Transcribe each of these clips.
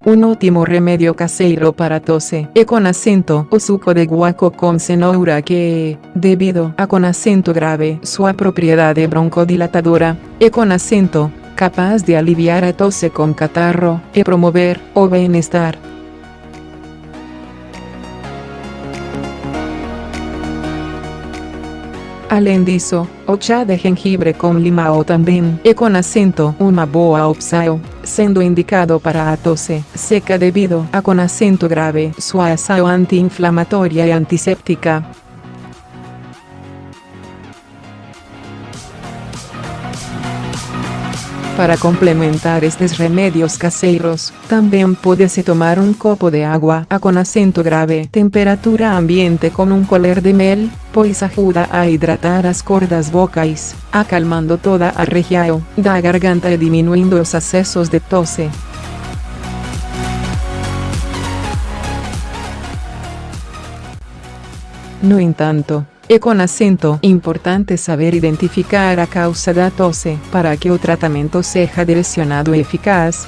Un ótimo remedio caseiro para tose e con acento o suco de guaco con cenoura que, debido a con acento grave sua propriedade broncodilatadora, e con acento capaz de aliviar a tose con catarro e promover o bem-estar. Além disso, o chá de gengibre com limão também é com acento uma boa opção, sendo indicado para a tosse seca devido a com acento grave sua ação anti-inflamatória e antisséptica. Para complementar estes remédios caseiros, também pode-se tomar um copo de água a com acento grave temperatura ambiente com um colher de mel, pois ajuda a hidratar as cordas vocais, acalmando toda a região da garganta e diminuindo os acessos de tosse. No entanto, é com acento importante saber identificar a causa da tosse para que o tratamento seja direcionado e eficaz.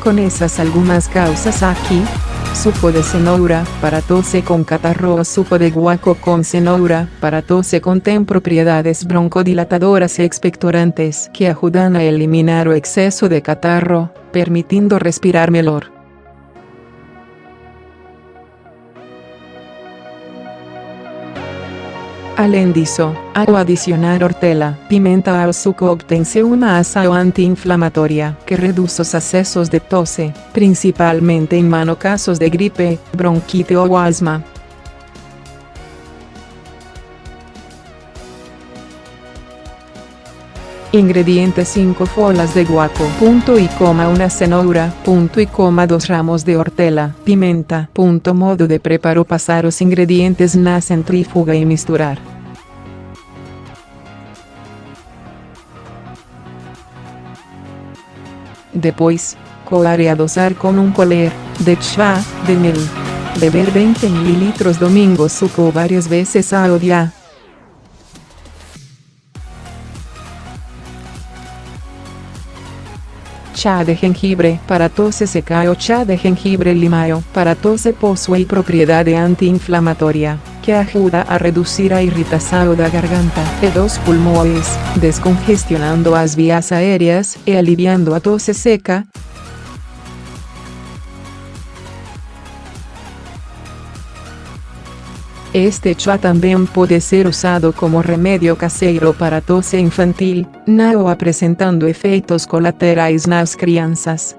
Com essas algumas causas aqui: suco de cenoura para tosse com catarro ou suco de guaco com cenoura para tosse contém propriedades broncodilatadoras e expectorantes que ajudam a eliminar o excesso de catarro, permitindo respirar melhor. Além disso, ao adicionar hortela, pimenta ao suco obtém-se uma ação anti-inflamatória que reduz os acessos de tosse, principalmente em casos de gripe, bronquite ou asma. Ingredientes: 5 folhas de guaco, uma cenoura, 2 ramos de hortela, pimenta. Modo de preparo: passar os ingredientes na centrífuga e misturar. Depois, coar e adoçar com um colher de chá de mel. Beber 20 ml domingo suco várias vezes ao dia. Chá de gengibre para tosse seca. O chá de gengibre limão para tosse possui propriedade anti-inflamatória, que ajuda a reduzir a irritação da garganta e dos pulmões, descongestionando as vias aéreas e aliviando a tosse seca. Este chá também pode ser usado como remédio caseiro para tosse infantil, não apresentando efeitos colaterais nas crianças.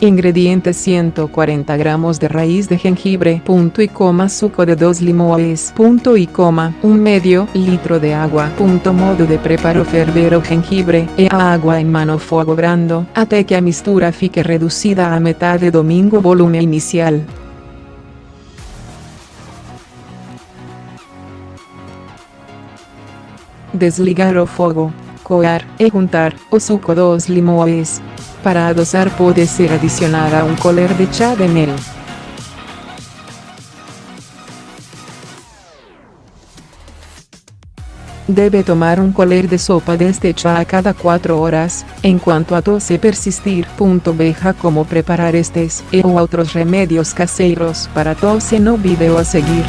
Ingredientes: 140 gramos de raiz de gengibre, suco de 2 limões, medio litro de água. Modo de preparo: ferver o gengibre e a água em fogo brando, até que a mistura fique reduzida a metade. Domingo volume inicial. Desligar o fogo, coar e juntar o suco dos limões. Para adoçar pode-se adicionar a um colher de chá de mel. Deve tomar um colher de sopa deste chá a cada 4 horas, enquanto a tosse persistir. Veja como preparar estes e outros remédios caseiros para tosse no vídeo a seguir.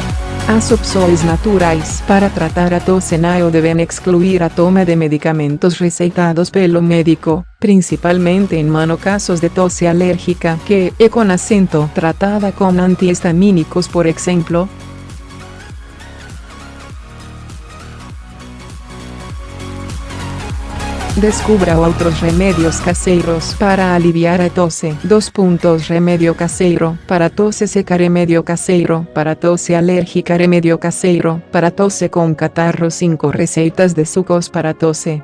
As opções naturais para tratar a tosse não devem excluir a toma de medicamentos receitados pelo médico, principalmente em casos de tosse alérgica que é com acento tratada com antihistamínicos, por exemplo. Descubra outros remédios caseiros para aliviar a tosse. Remédio caseiro para tosse seca. Remédio caseiro para tosse alérgica. Remédio caseiro para tosse com catarro. 5 receitas de sucos para tosse.